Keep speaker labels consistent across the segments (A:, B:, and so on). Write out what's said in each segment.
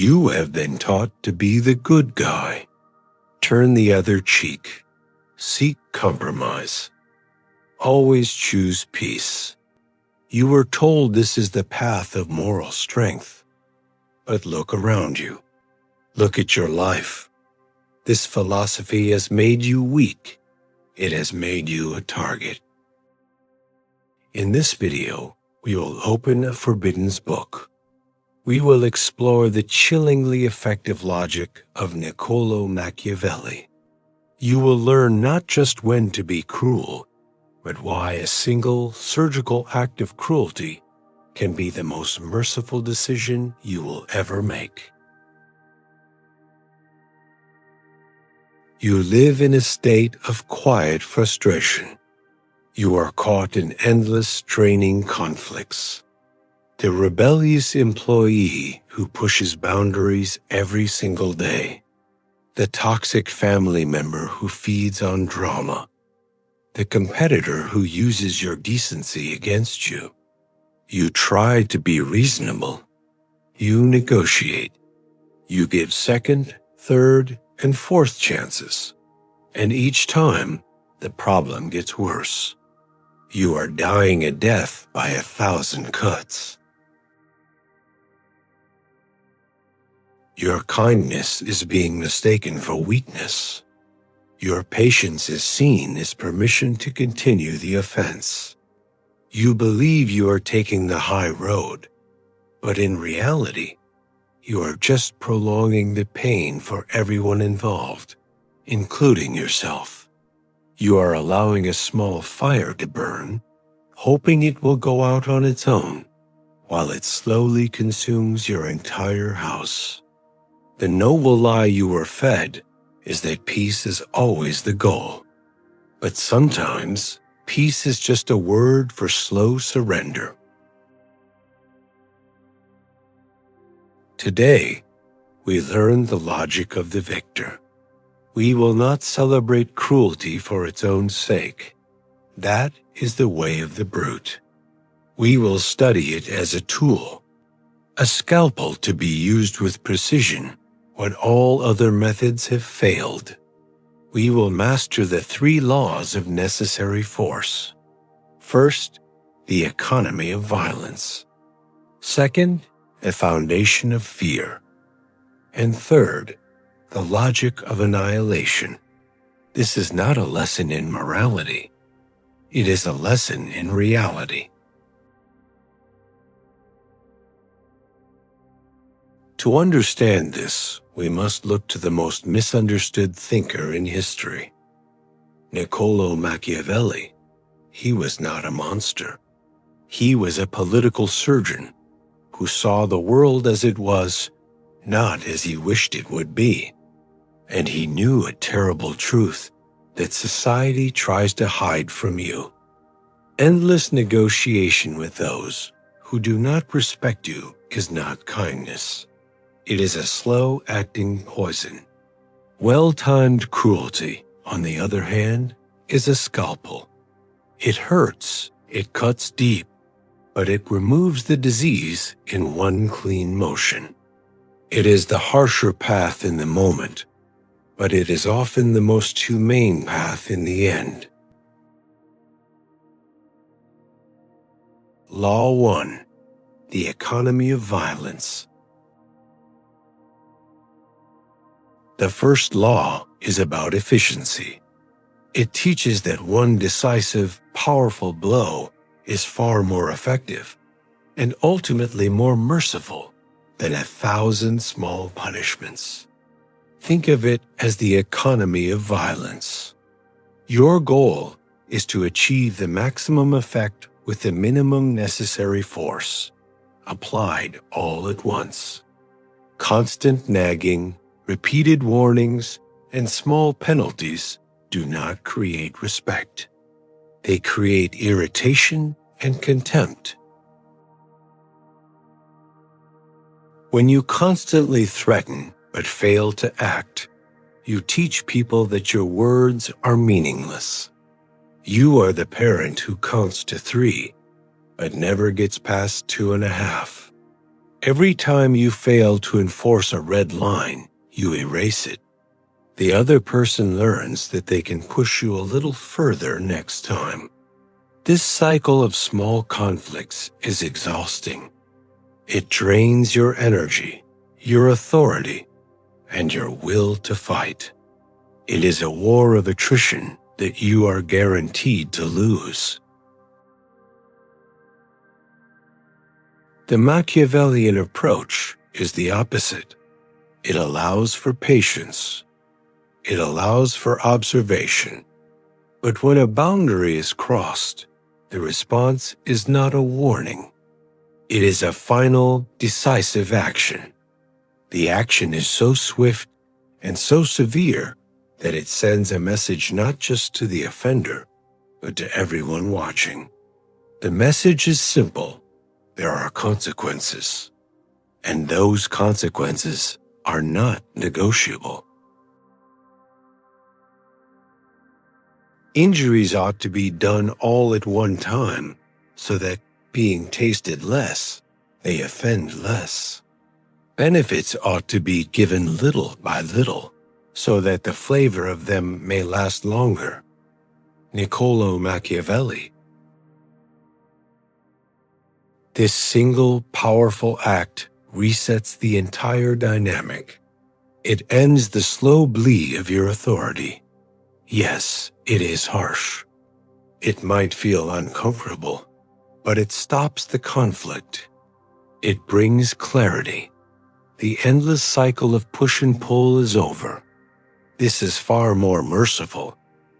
A: You have been taught to be the good guy. Turn the other cheek. Seek compromise. Always choose peace. You were told this is the path of moral strength. But look around you. Look at your life. This philosophy has made you weak. It has made you a target. In this video, we will open a forbidden book. We will explore the chillingly effective logic of Niccolò Machiavelli. You will learn not just when to be cruel, but why a single surgical act of cruelty can be the most merciful decision you will ever make. You live in a state of quiet frustration. You are caught in endless draining conflicts. The rebellious employee who pushes boundaries every single day. The toxic family member who feeds on drama. The competitor who uses your decency against you. You try to be reasonable. You negotiate. You give second, third, and fourth chances. And each time, the problem gets worse. You are dying a death by 1,000 cuts. Your kindness is being mistaken for weakness. Your patience is seen as permission to continue the offense. You believe you are taking the high road, but in reality, you are just prolonging the pain for everyone involved, including yourself. You are allowing a small fire to burn, hoping it will go out on its own, while it slowly consumes your entire house. The noble lie you were fed is that peace is always the goal. But sometimes, peace is just a word for slow surrender. Today, we learn the logic of the victor. We will not celebrate cruelty for its own sake. That is the way of the brute. We will study it as a tool, a scalpel to be used with precision when all other methods have failed. We will master the 3 laws of necessary force. First, the economy of violence. Second, a foundation of fear. And third, the logic of annihilation. This is not a lesson in morality. It is a lesson in reality. To understand this, we must look to the most misunderstood thinker in history. Niccolò Machiavelli. He was not a monster. He was a political surgeon who saw the world as it was, not as he wished it would be. And he knew a terrible truth that society tries to hide from you. Endless negotiation with those who do not respect you is not kindness. It is a slow-acting poison. Well-timed cruelty, on the other hand, is a scalpel. It hurts, it cuts deep, but it removes the disease in one clean motion. It is the harsher path in the moment, but it is often the most humane path in the end. Law 1. The economy of violence. The first law is about efficiency. It teaches that one decisive, powerful blow is far more effective and ultimately more merciful than 1,000 small punishments. Think of it as the economy of violence. Your goal is to achieve the maximum effect with the minimum necessary force, applied all at once. Constant nagging, repeated warnings, and small penalties do not create respect. They create irritation and contempt. When you constantly threaten but fail to act, you teach people that your words are meaningless. You are the parent who counts to 3, but never gets past 2.5. Every time you fail to enforce a red line, you erase it. The other person learns that they can push you a little further next time. This cycle of small conflicts is exhausting. It drains your energy, your authority, and your will to fight. It is a war of attrition that you are guaranteed to lose. The Machiavellian approach is the opposite. It allows for patience. It allows for observation. But when a boundary is crossed, the response is not a warning. It is a final, decisive action. The action is so swift and so severe that it sends a message not just to the offender, but to everyone watching. The message is simple. There are consequences, and those consequences are not negotiable. Injuries ought to be done all at one time, so that, being tasted less, they offend less. Benefits ought to be given little by little, so that the flavor of them may last longer. Niccolò Machiavelli. This single, powerful act resets the entire dynamic. It ends the slow bleed of your authority. Yes, it is harsh. It might feel uncomfortable, but it stops the conflict. It brings clarity. The endless cycle of push and pull is over. This is far more merciful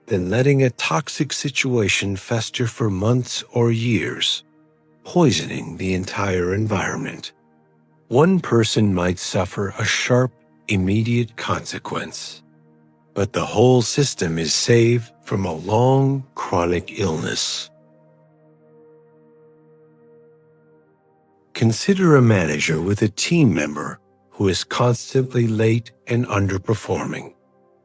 A: than letting a toxic situation fester for months or years, poisoning the entire environment. One person might suffer a sharp, immediate consequence, but the whole system is saved from a long, chronic illness. Consider a manager with a team member who is constantly late and underperforming.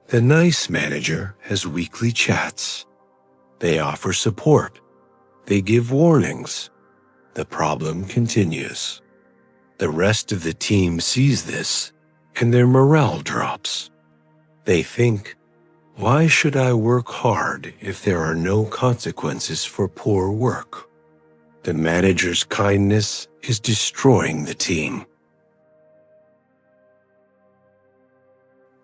A: The nice manager has weekly chats. They offer support. They give warnings. The problem continues. The rest of the team sees this, and their morale drops. They think, why should I work hard if there are no consequences for poor work? The manager's kindness is destroying the team.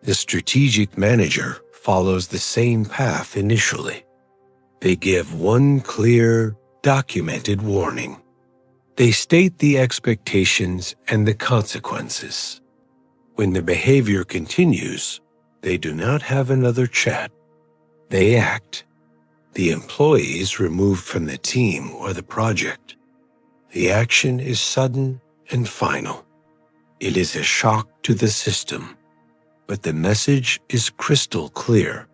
A: The strategic manager follows the same path initially. They give one clear, documented warning. They state the expectations and the consequences. When the behavior continues, they do not have another chat. They act. The employee is removed from the team or the project. The action is sudden and final. It is a shock to the system, but the message is crystal clear.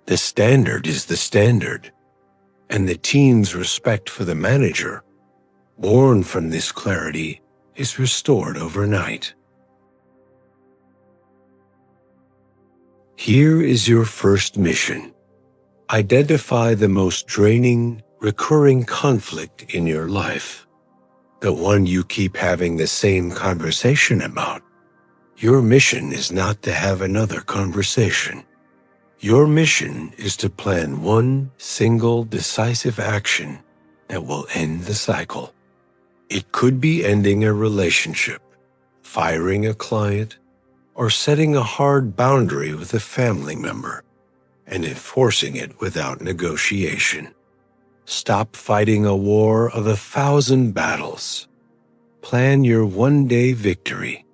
A: The standard is the standard, and the team's respect for the manager, born from this clarity, is restored overnight. Here is your first mission. Identify the most draining, recurring conflict in your life, the one you keep having the same conversation about. Your mission is not to have another conversation. Your mission is to plan one single decisive action that will end the cycle. It could be ending a relationship, firing a client, or setting a hard boundary with a family member and enforcing it without negotiation. Stop fighting a war of 1,000 battles. Plan your one-day victory.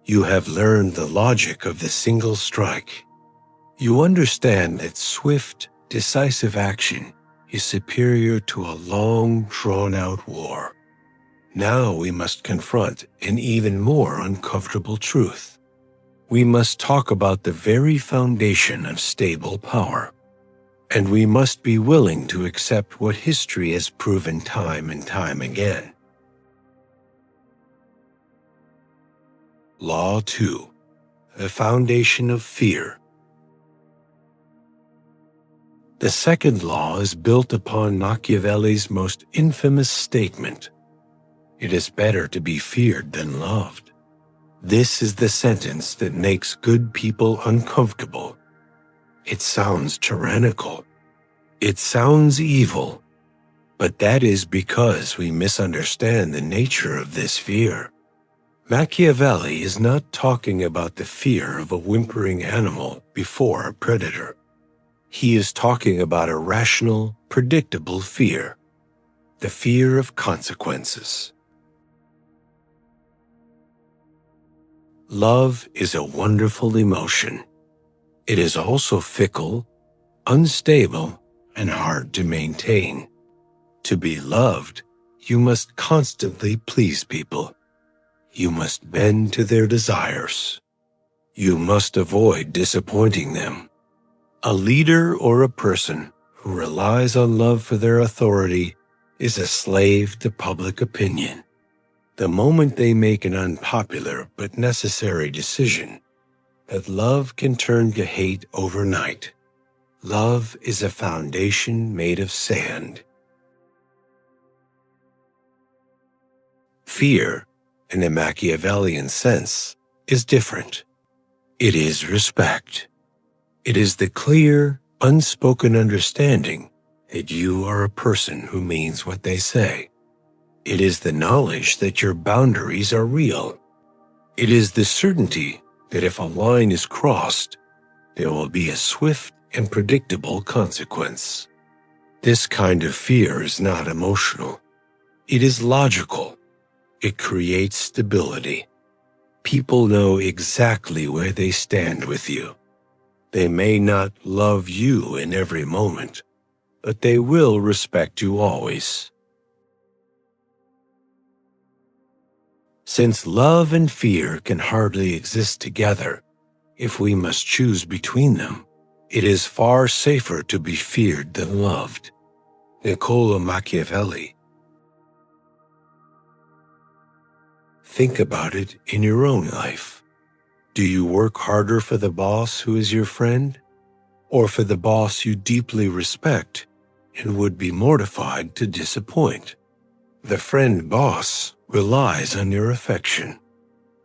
A: You have learned the logic of the single strike. You understand that swift, decisive action is superior to a long, drawn-out war. Now we must confront an even more uncomfortable truth. We must talk about the very foundation of stable power. And we must be willing to accept what history has proven time and time again. Law 2. The foundation of fear. The second law is built upon Machiavelli's most infamous statement: "It is better to be feared than loved." This is the sentence that makes good people uncomfortable. It sounds tyrannical. It sounds evil. But that is because we misunderstand the nature of this fear. Machiavelli is not talking about the fear of a whimpering animal before a predator. He is talking about a rational, predictable fear, the fear of consequences. Love is a wonderful emotion. It is also fickle, unstable, and hard to maintain. To be loved, you must constantly please people. You must bend to their desires. You must avoid disappointing them. A leader or a person who relies on love for their authority is a slave to public opinion. The moment they make an unpopular but necessary decision, that love can turn to hate overnight. Love is a foundation made of sand. Fear, in a Machiavellian sense, is different. It is respect. It is the clear, unspoken understanding that you are a person who means what they say. It is the knowledge that your boundaries are real. It is the certainty that if a line is crossed, there will be a swift and predictable consequence. This kind of fear is not emotional. It is logical. It creates stability. People know exactly where they stand with you. They may not love you in every moment, but they will respect you always. Since love and fear can hardly exist together, if we must choose between them, it is far safer to be feared than loved. Niccolò Machiavelli. Think about it in your own life. Do you work harder for the boss who is your friend, or for the boss you deeply respect and would be mortified to disappoint? The friend-boss relies on your affection.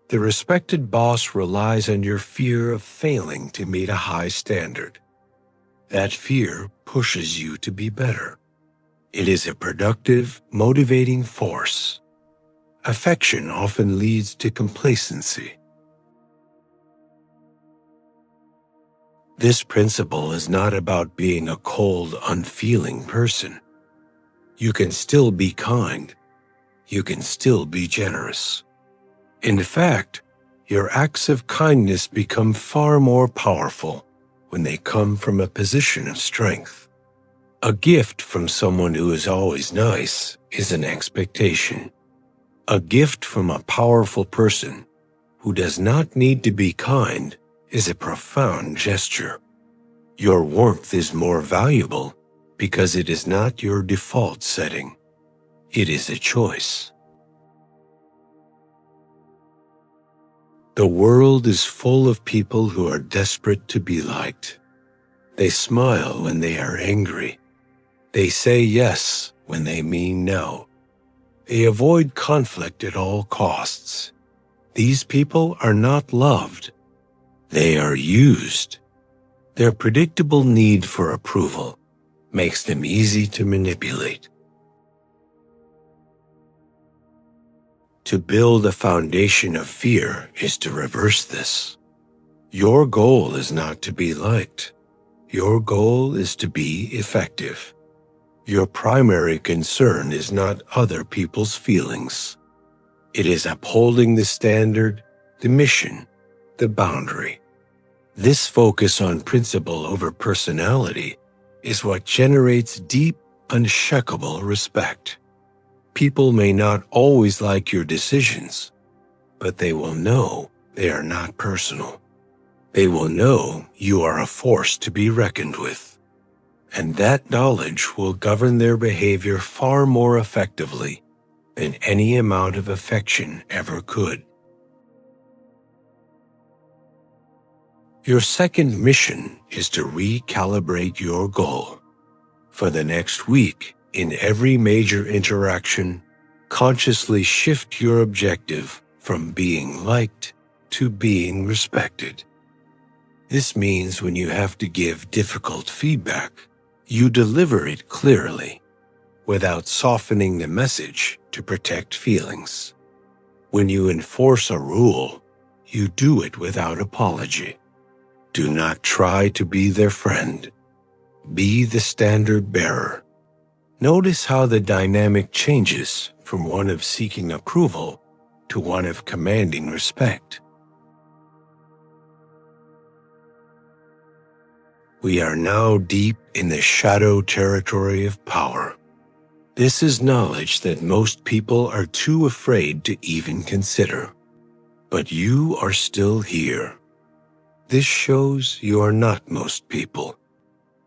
A: The respected boss relies on your fear of failing to meet a high standard. That fear pushes you to be better. It is a productive, motivating force. Affection often leads to complacency. This principle is not about being a cold, unfeeling person. You can still be kind. You can still be generous. In fact, your acts of kindness become far more powerful when they come from a position of strength. A gift from someone who is always nice is an expectation. A gift from a powerful person who does not need to be kind is a profound gesture. Your warmth is more valuable because it is not your default setting. It is a choice. The world is full of people who are desperate to be liked. They smile when they are angry. They say yes when they mean no. They avoid conflict at all costs. These people are not loved. They are used. Their predictable need for approval makes them easy to manipulate. To build a foundation of fear is to reverse this. Your goal is not to be liked. Your goal is to be effective. Your primary concern is not other people's feelings. It is upholding the standard, the mission, the boundary. This focus on principle over personality is what generates deep, unshakable respect. People may not always like your decisions, but they will know they are not personal. They will know you are a force to be reckoned with. And that knowledge will govern their behavior far more effectively than any amount of affection ever could. Your second mission is to recalibrate your goal. For the next week, in every major interaction, consciously shift your objective from being liked to being respected. This means when you have to give difficult feedback, you deliver it clearly, without softening the message to protect feelings. When you enforce a rule, you do it without apology. Do not try to be their friend. Be the standard bearer. Notice how the dynamic changes from one of seeking approval to one of commanding respect. We are now deep in the shadow territory of power. This is knowledge that most people are too afraid to even consider. But you are still here. This shows you are not most people.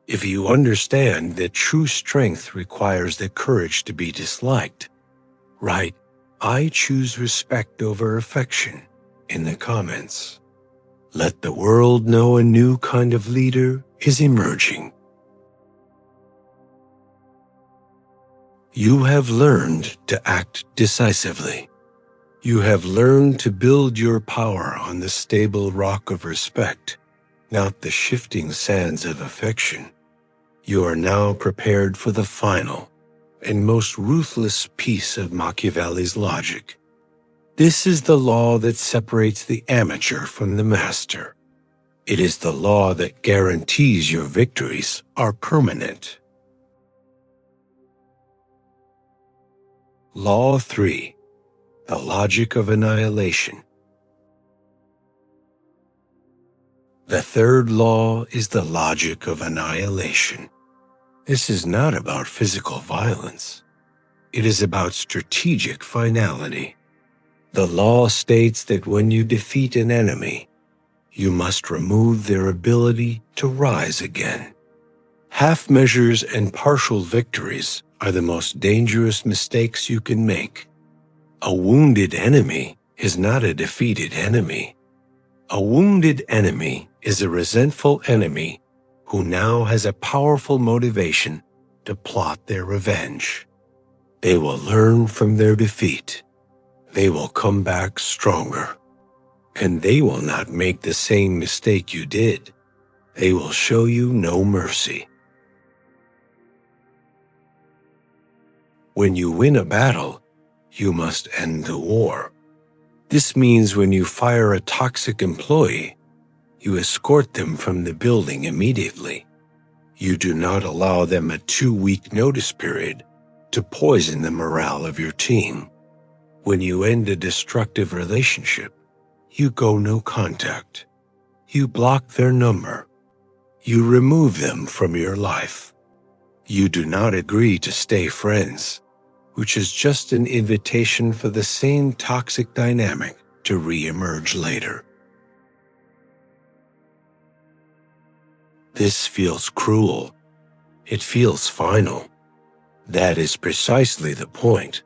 A: If you understand that true strength requires the courage to be disliked, write, "I choose respect over affection" in the comments. Let the world know a new kind of leader is emerging. You have learned to act decisively. You have learned to build your power on the stable rock of respect, not the shifting sands of affection. You are now prepared for the final and most ruthless piece of Machiavelli's logic. This is the law that separates the amateur from the master. It is the law that guarantees your victories are permanent. Law 3. The Logic of Annihilation. The third law is the logic of annihilation. This is not about physical violence. It is about strategic finality. The law states that when you defeat an enemy, you must remove their ability to rise again. Half measures and partial victories are the most dangerous mistakes you can make. A wounded enemy is not a defeated enemy. A wounded enemy is a resentful enemy who now has a powerful motivation to plot their revenge. They will learn from their defeat. They will come back stronger. And they will not make the same mistake you did. They will show you no mercy. When you win a battle, you must end the war. This means when you fire a toxic employee, you escort them from the building immediately. You do not allow them a 2-week notice period to poison the morale of your team. When you end a destructive relationship, you go no contact. You block their number. You remove them from your life. You do not agree to stay friends, which is just an invitation for the same toxic dynamic to re-emerge later. This feels cruel. It feels final. That is precisely the point.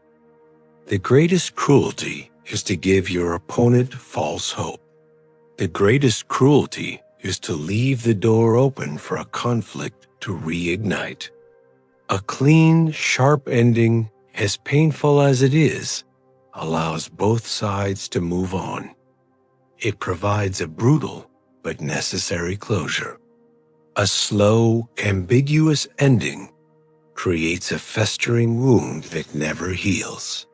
A: The greatest cruelty is to give your opponent false hope. The greatest cruelty is to leave the door open for a conflict to reignite. A clean, sharp ending, as painful as it is, allows both sides to move on. It provides a brutal but necessary closure. A slow, ambiguous ending creates a festering wound that never heals.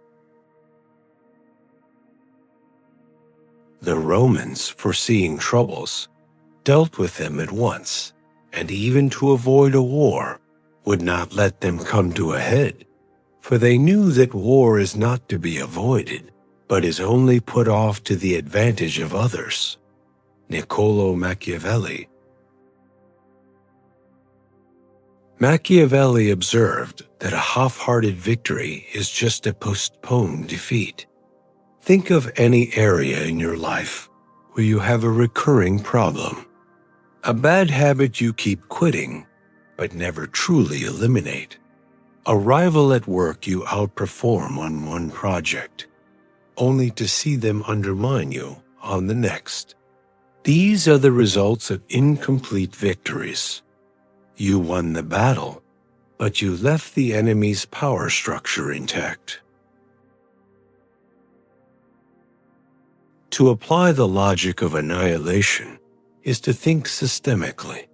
A: The Romans, foreseeing troubles, dealt with them at once, and even to avoid a war, would not let them come to a head, for they knew that war is not to be avoided, but is only put off to the advantage of others. Niccolò Machiavelli. Machiavelli observed that a half-hearted victory is just a postponed defeat. Think of any area in your life where you have a recurring problem, a bad habit you keep quitting but never truly eliminate, a rival at work you outperform on one project, only to see them undermine you on the next. These are the results of incomplete victories. You won the battle, but you left the enemy's power structure intact. To apply the logic of annihilation is to think systemically.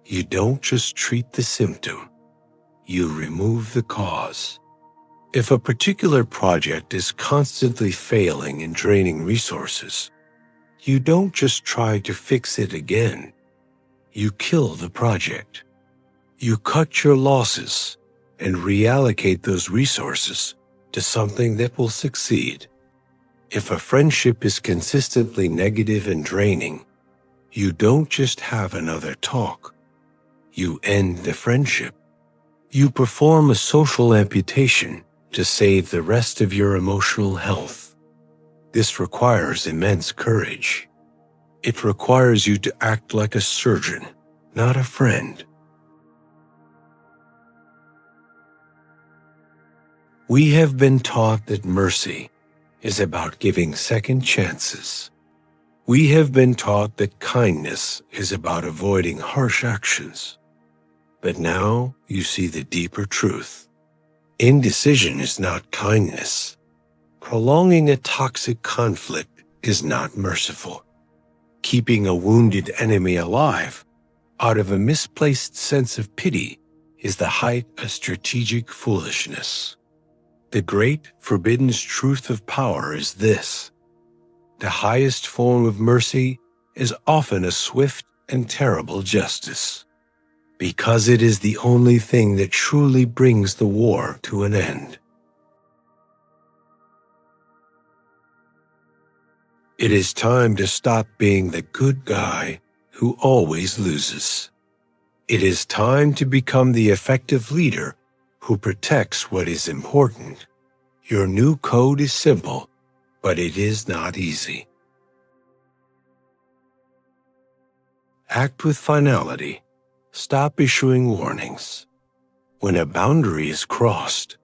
A: You don't just treat the symptom, you remove the cause. If a particular project is constantly failing and draining resources, you don't just try to fix it again, you kill the project. You cut your losses and reallocate those resources to something that will succeed. If a friendship is consistently negative and draining, you don't just have another talk. You end the friendship. You perform a social amputation to save the rest of your emotional health. This requires immense courage. It requires you to act like a surgeon, not a friend. We have been taught that mercy is about giving second chances. We have been taught that kindness is about avoiding harsh actions. But now you see the deeper truth. Indecision is not kindness. Prolonging a toxic conflict is not merciful. Keeping a wounded enemy alive out of a misplaced sense of pity is the height of strategic foolishness. The great forbidden truth of power is this: the highest form of mercy is often a swift and terrible justice, because it is the only thing that truly brings the war to an end. It is time to stop being the good guy who always loses. It is time to become the effective leader who protects what is important. Your new code is simple, but it is not easy. Act with finality. Stop issuing warnings. When a boundary is crossed,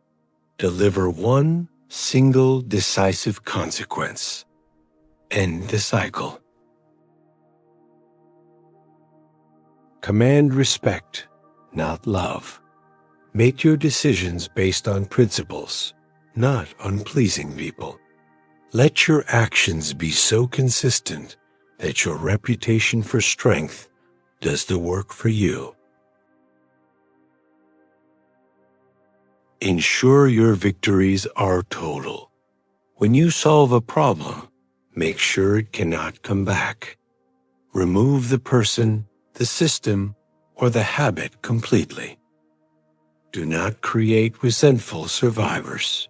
A: deliver one single decisive consequence. End the cycle. Command respect, not love. Make your decisions based on principles, not on pleasing people. Let your actions be so consistent that your reputation for strength does the work for you. Ensure your victories are total. When you solve a problem, make sure it cannot come back. Remove the person, the system, or the habit completely. Do not create resentful survivors.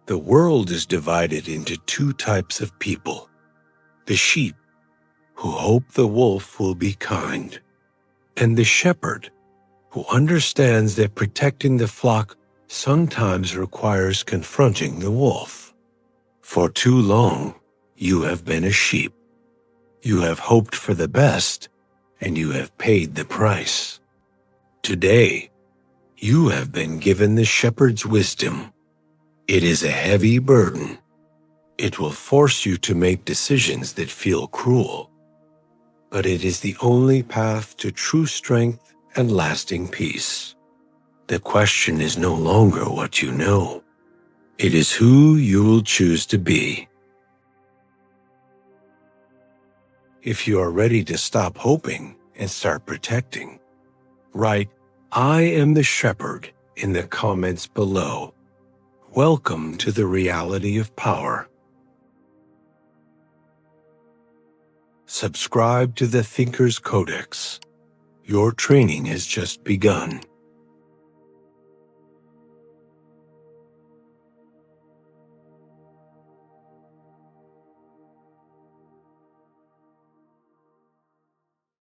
A: The world is divided into two types of people: the sheep, who hope the wolf will be kind, and the shepherd, who understands that protecting the flock sometimes requires confronting the wolf. For too long, you have been a sheep. You have hoped for the best, and you have paid the price. Today, you have been given the shepherd's wisdom. It is a heavy burden. It will force you to make decisions that feel cruel, but it is the only path to true strength and lasting peace. The question is no longer what you know. It is who you will choose to be. If you are ready to stop hoping and start protecting, write "I am the shepherd" in the comments below. Welcome to the reality of power. Subscribe to the Thinker's Codex. Your training has just begun.